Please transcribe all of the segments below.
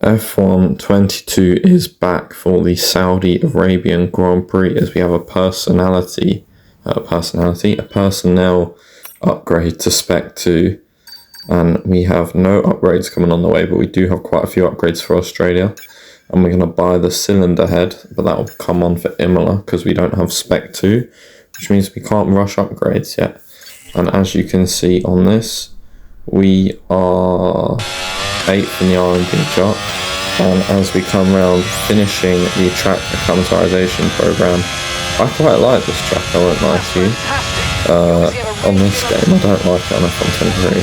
F1 22 is back for the Saudi Arabian Grand Prix as we have a personnel upgrade to Spec 2, and we have no upgrades coming on the way, but we do have quite a few upgrades for Australia, and we're going to buy the cylinder head, but that will come on for Imola because we don't have Spec 2, which means we can't rush upgrades yet. And as you can see on this, we are 8th in the R&D chart, and as we come round finishing the track acclimatization program, I quite like this track, I won't lie to you. On this game, I don't like it on F1 23.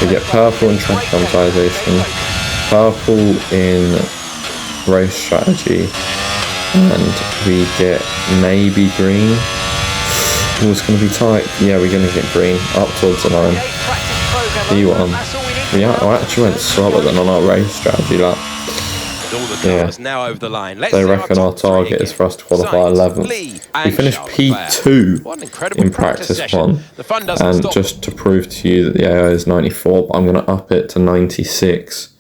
We get purple in track acclimatization, purple in race strategy, and we get maybe green. Oh, it's going to be tight. Yeah, we're going to get green up towards the line. P1. We actually went slower than on our race strategy lap. Yeah, they reckon our target is for us to qualify 11th. We finished P2 in practice 1, and just to prove to you that the AI is 94, but I'm going to up it to 96.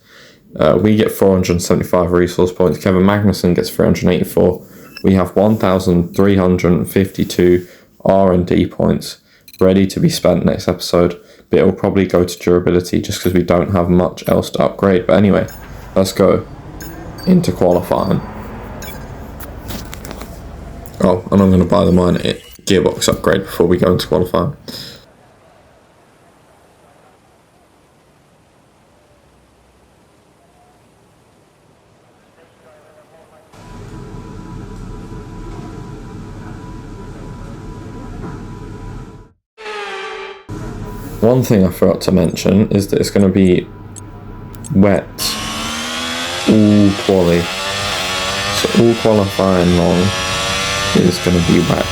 We get 475 resource points, Kevin Magnussen gets 384. We have 1,352 R&D points ready to be spent next episode, but it will probably go to durability just because we don't have much else to upgrade. But anyway, let's go into qualifying. Oh, and I'm going to buy the minor gearbox upgrade before we go into qualifying. One thing I forgot to mention is that it's going to be wet all quali. So all qualifying long is going to be wet.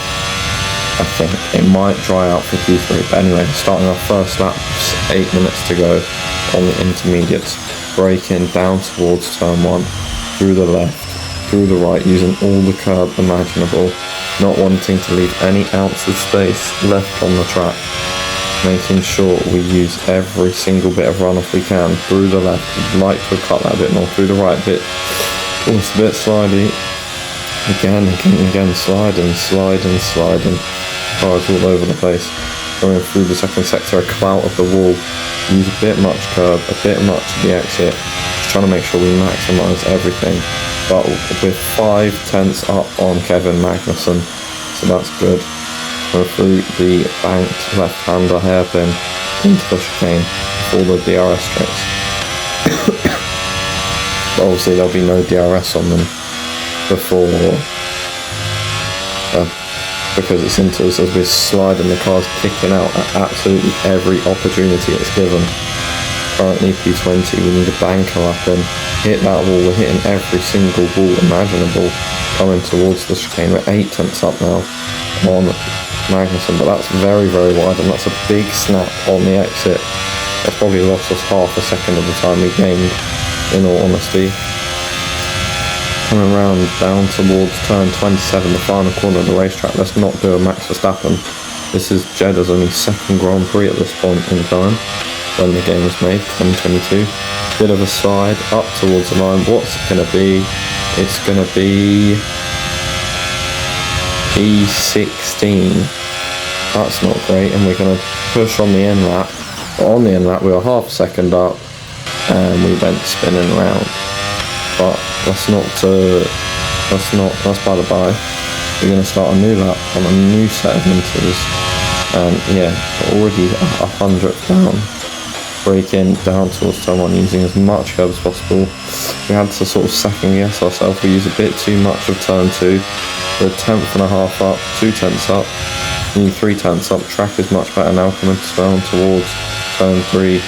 I think it might dry out for Q3, but anyway, starting our first lap, 8 minutes to go on the intermediates, braking down towards turn 1, through the left, through the right, using all the curb imaginable, not wanting to leave any ounce of space left on the track, making sure we use every single bit of runoff we can through the left. We'd like to cut that a bit more through the right bit. Almost a bit slidey. Again, sliding. Cars all over the place. Going through the second sector, a clout of the wall. Use a bit much curb, a bit much at the exit. Just trying to make sure we maximise everything. But with 5/10 up on Kevin Magnussen, so that's good. Go through the banked left-hander hairpin into the chicane before the DRS tricks. But obviously there'll be no DRS on them before, because it's into us as we're sliding, the car's kicking out at absolutely every opportunity it's given. Currently P20, we need a banker lap in, hit that wall, we're hitting every single wall imaginable coming towards the chicane. We're 8/10 up now on Magnussen, but that's very, very wide, and that's a big snap on the exit. That's probably lost us half a second of the time we gained, in all honesty. Coming around down towards turn 27, the final corner of the racetrack. Let's not do a Max Verstappen. This is Jeddah's only second Grand Prix at this point in time, when the game was made, 2022. Bit of a slide up towards the line. What's it going to be? It's going to be P16. That's not great, and we're going to push on the end lap. But on the end lap, we were half a second up, and we went spinning around. But that's by the by. We're going to start a new lap on a new set of meters, and yeah, already 100th down. Braking down towards turn 1, using as much curb as possible. We had to sort of second guess ourselves. We used a bit too much of turn 2. We're 1/10 up, 2/10 up, need 3/10 up. Track is much better now, coming down towards turn 3,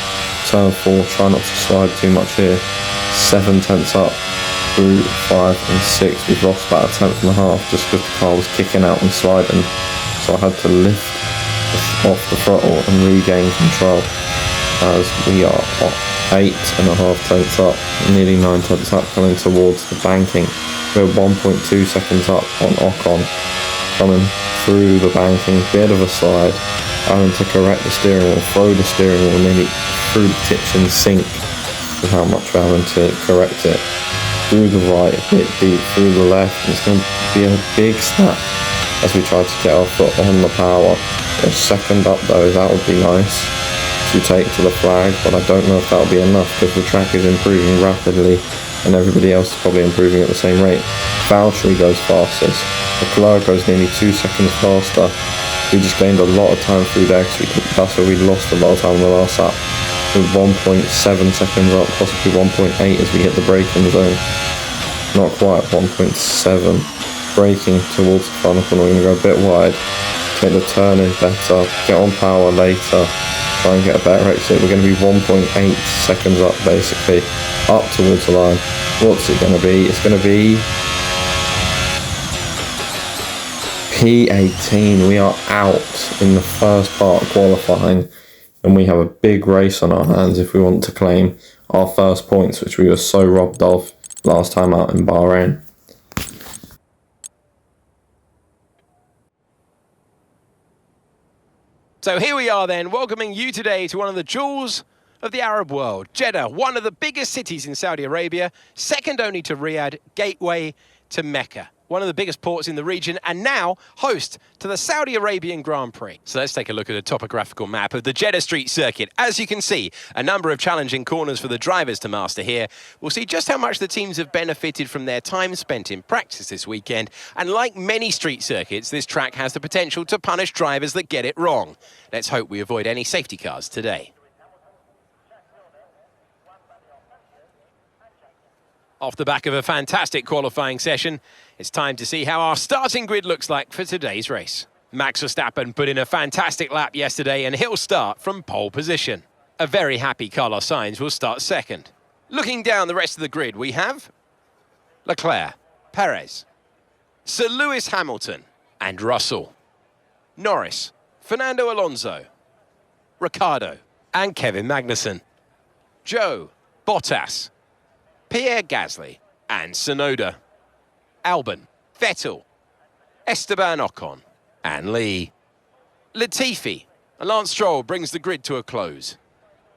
turn 4. Try not to slide too much here. 7/10 up through 5 and 6. We've lost about 1/10 just because the car was kicking out and sliding. So I had to lift off the throttle and regain control, as we are 8.5 up, nearly 9 up, coming towards the banking. We're 1.2 seconds up on Ocon, coming through the banking, bit of a slide, having to correct the steering wheel, throw the steering wheel nearly through the kitchen sink without much having to correct it. Through the right, a bit deep, through the left, and it's going to be a big snap as we try to get our foot on the power. A second up though, that would be nice to take to the flag, but I don't know if that'll be enough because the track is improving rapidly and everybody else is probably improving at the same rate. Valtteri goes fastest, Leclerc goes nearly 2 seconds faster. We just gained a lot of time through there because that's where we lost a lot of time in the last lap. With 1.7 seconds up, possibly 1.8 as we hit the braking zone. Not quite, 1.7. Braking towards the final corner, we're going to go a bit wide. Take the turn in better, get on power later, try and get a better exit. We're going to be 1.8 seconds up basically, up towards the line. What's it going to be? It's going to be P18. We are out in the first part of qualifying, and we have a big race on our hands if we want to claim our first points, which we were so robbed of last time out in Bahrain. So here we are then, welcoming you today to one of the jewels of the Arab world. Jeddah, one of the biggest cities in Saudi Arabia, second only to Riyadh, gateway to Mecca. One of the biggest ports in the region, and now host to the Saudi Arabian Grand Prix. So let's take a look at a topographical map of the Jeddah Street Circuit. As you can see, a number of challenging corners for the drivers to master here. We'll see just how much the teams have benefited from their time spent in practice this weekend. And like many street circuits, this track has the potential to punish drivers that get it wrong. Let's hope we avoid any safety cars today. Off the back of a fantastic qualifying session, it's time to see how our starting grid looks like for today's race. Max Verstappen put in a fantastic lap yesterday and he'll start from pole position. A very happy Carlos Sainz will start second. Looking down the rest of the grid, we have Leclerc, Perez, Sir Lewis Hamilton and Russell, Norris, Fernando Alonso, Ricciardo and Kevin Magnussen, Joe, Bottas, Pierre Gasly and Tsunoda, Albon, Vettel, Esteban Ocon and Lee. Latifi and Lance Stroll brings the grid to a close.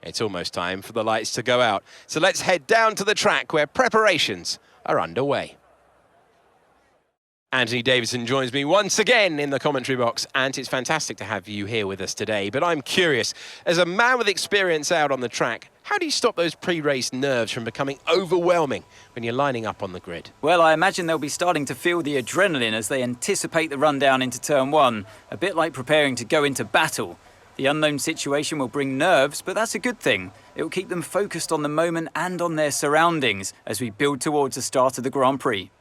It's almost time for the lights to go out, so let's head down to the track where preparations are underway. Anthony Davidson joins me once again in the commentary box, and it's fantastic to have you here with us today. But I'm curious, as a man with experience out on the track, how do you stop those pre-race nerves from becoming overwhelming when you're lining up on the grid? Well, I imagine they'll be starting to feel the adrenaline as they anticipate the run down into turn one, a bit like preparing to go into battle. The unknown situation will bring nerves, but that's a good thing. It will keep them focused on the moment and on their surroundings as we build towards the start of the Grand Prix.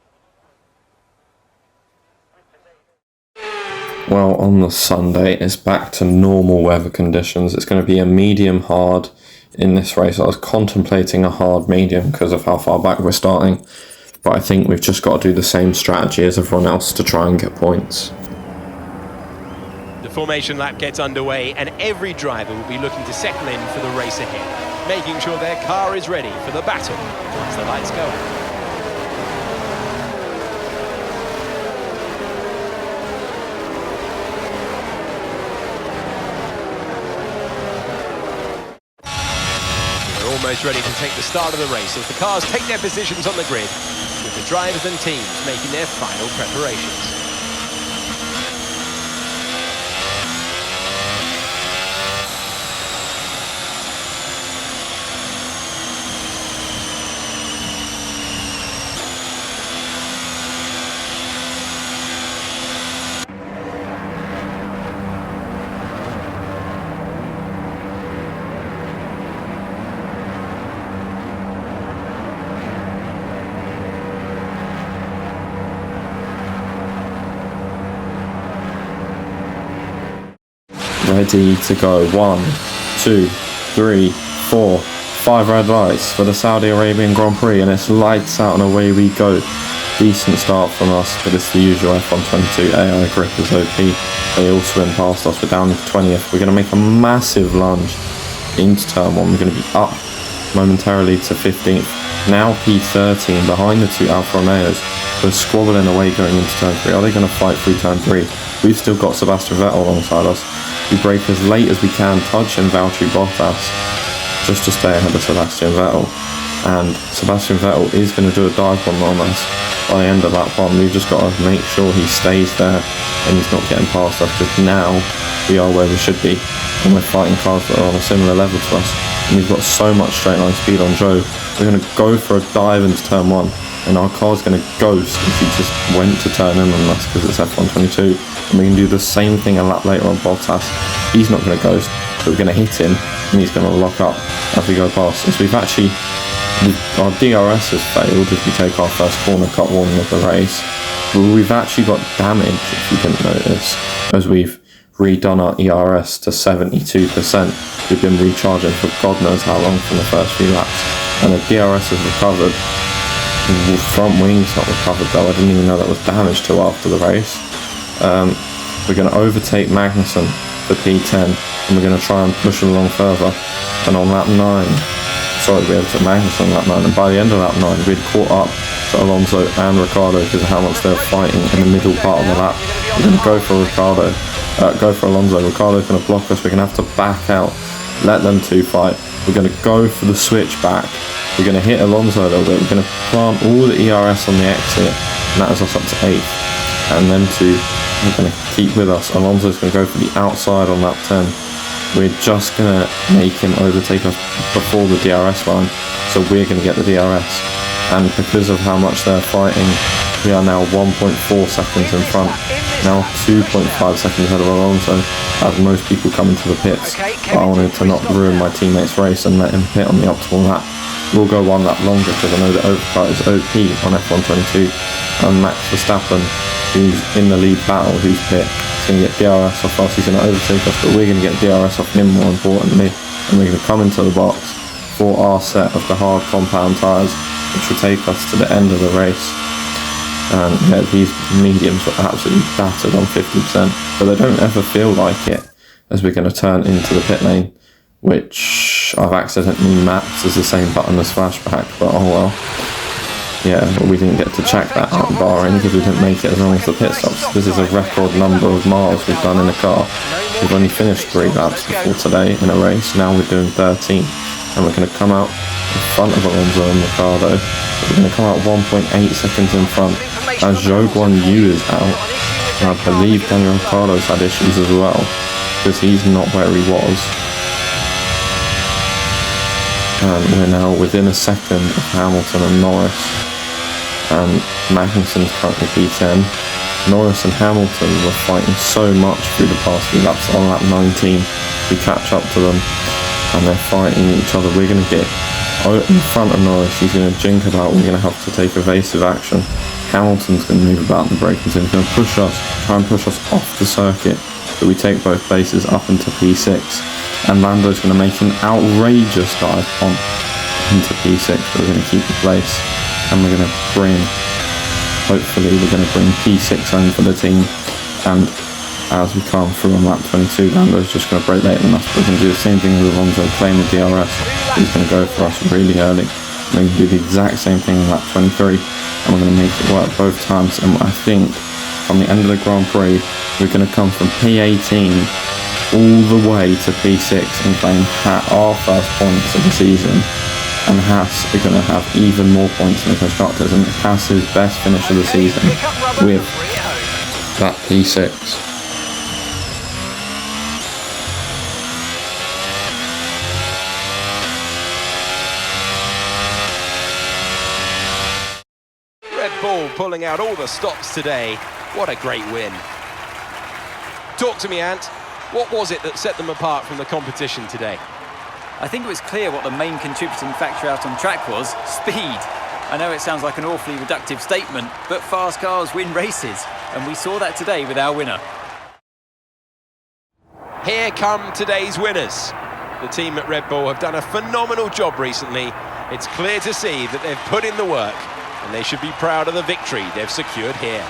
Well, on the Sunday, it's back to normal weather conditions. It's going to be a medium hard in this race. I was contemplating a hard medium because of how far back we're starting, but I think we've just got to do the same strategy as everyone else to try and get points. The formation lap gets underway and every driver will be looking to settle in for the race ahead, making sure their car is ready for the battle once the lights go. Almost ready to take the start of the race as the cars take their positions on the grid, with the drivers and teams making their final preparations. Ready to go. 1, 2, 3, 4, 5 red lights for the Saudi Arabian Grand Prix, and it's lights out and away we go. Decent start from us, but it's the usual F122 AI grip is OP. They all swim past us. We're down to 20th. We're going to make a massive lunge into turn 1. We're going to be up momentarily to 15th. Now P13 behind the two Alfa Romeos. We're squabbling away going into turn 3. Are they going to fight through turn 3? We've still got Sebastian Vettel alongside us. We brake as late as we can, touching Valtteri Bottas just to stay ahead of Sebastian Vettel. and Sebastian Vettel is going to do a dive bomb on us by the end of lap 1. We've just got to make sure he stays there and he's not getting past us, because now we are where we should be and we're fighting cars that are on a similar level to us, and we've got so much straight line speed on Joe. We're going to go for a dive into turn 1 and our car's going to ghost if he just went to turn in on us, because it's F122, and we can do the same thing a lap later on Bottas. He's not going to ghost, but we're going to hit him and he's going to lock up as we go past. So our DRS has failed if we take our first corner cut warning of the race. But we've actually got damage, if you didn't notice, as we've redone our ERS to 72%. We've been recharging for God knows how long from the first few laps, and the DRS has recovered. The front wing's not recovered though. I didn't even know that was damaged till after the race. We're going to overtake Magnussen for P10, and we're going to try and push him along further. And on lap 9, we overtook Magnussen on lap 9, and by the end of lap 9 we'd caught up to Alonso and Ricciardo because of how much they were fighting in the middle part of the lap. We're going to go for Alonso. Ricciardo's going to block us. We're going to have to back out, let them two fight. We're going to go for the switch back. We're going to hit Alonso a little bit. We're going to plant all the ERS on the exit, and that is us up to 8th. And then we're going to keep with us. Alonso's going to go for the outside on lap 10. We're just going to make him overtake us before the DRS line, so we're going to get the DRS. And because of how much they're fighting, we are now 1.4 seconds in front, now 2.5 seconds ahead of Alonso, as most people come into the pits. But I wanted to not ruin my teammate's race and let him pit on the optimal lap. We'll go one lap longer because I know the overcut is OP on F122, and Max Verstappen, who's in the lead battle, who's pit, is going to get DRS off us. He's going to overtake us, but we're going to get DRS off him more importantly, and we're going to come into the box for our set of the hard compound tyres, which will take us to the end of the race. And yeah, these mediums were absolutely battered on 50%, but they don't ever feel like it, as we're going to turn into the pit lane, which I've accidentally mapped as the same button as flashback, but oh well. Yeah, well, we didn't get to check that out in Bahrain because we didn't make it as long as the pit stops. This is a record number of miles we've done in a car. We've only finished 3 laps before today in a race. Now we're doing 13, and we're going to come out in front of Alonso and Ricciardo. We're going to come out 1.8 seconds in front as Zhou Guan Yu is out. And I believe Daniel Ricciardo's had issues as well, because he's not where he was. And we're now within a second of Hamilton and Norris, and Magnussen's currently P10. Norris and Hamilton were fighting so much through the past few laps. On lap 19 we catch up to them and they're fighting each other. We're going to get in front of Norris. He's going to jink about. We're going to have to take evasive action. Hamilton's going to move about the braking zone. He's going to try and push us off the circuit, so we take both places up into P6, and Lando's going to make an outrageous dive on into P6, but we're going to keep the place, and we're going to hopefully we're going to bring P6 home for the team. And as we come through on lap 22, Lando's just going to brake late enough, but we're going to do the same thing with Alonso, claim the DRS. He's going to go for us really early. We're going to do the exact same thing on lap 23, and we're going to make it work both times. And I think from the end of the Grand Prix, we're going to come from P18 all the way to P6 and claim our first points of the season. And Haas are going to have even more points in the constructors, and Haas's best finish of the season with that P6. Red Bull pulling out all the stops today. What a great win. Talk to me, Ant. What was it that set them apart from the competition today? I think it was clear what the main contributing factor out on track was: speed. I know it sounds like an awfully reductive statement, but fast cars win races, and we saw that today with our winner. Here come today's winners. The team at Red Bull have done a phenomenal job recently. It's clear to see that they've put in the work, and they should be proud of the victory they've secured here.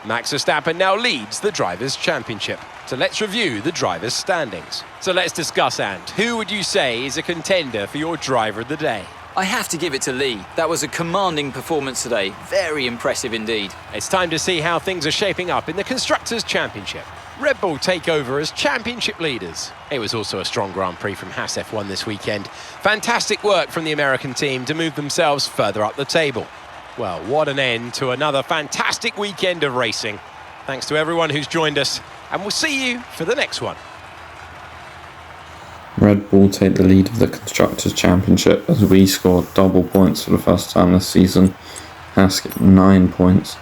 Max Verstappen now leads the Drivers' Championship. So let's review the Drivers' standings. So let's discuss, and who would you say is a contender for your Driver of the Day? I have to give it to Lee. That was a commanding performance today. Very impressive indeed. It's time to see how things are shaping up in the Constructors' Championship. Red Bull take over as championship leaders. It was also a strong Grand Prix from Haas F1 this weekend. Fantastic work from the American team to move themselves further up the table. Well, what an end to another fantastic weekend of racing. Thanks to everyone who's joined us, and we'll see you for the next one. Red Bull take the lead of the Constructors' Championship as we scored double points for the first time this season. Haas get 9 points,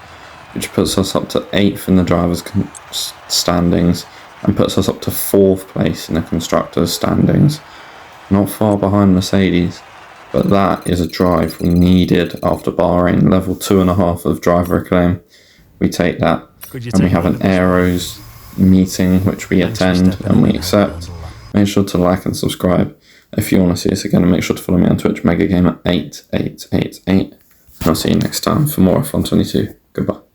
which puts us up to 8th in the Drivers' standings and puts us up to 4th place in the Constructors' standings. Not far behind Mercedes, but that is a drive we needed after Bahrain, level 2.5 of driver acclaim. We take that, and we have an Aeros meeting which we attend and we accept. Make sure to like and subscribe if you want to see us again, and make sure to follow me on Twitch, MegaGamer8888. I'll see you next time for more F1 22. Goodbye.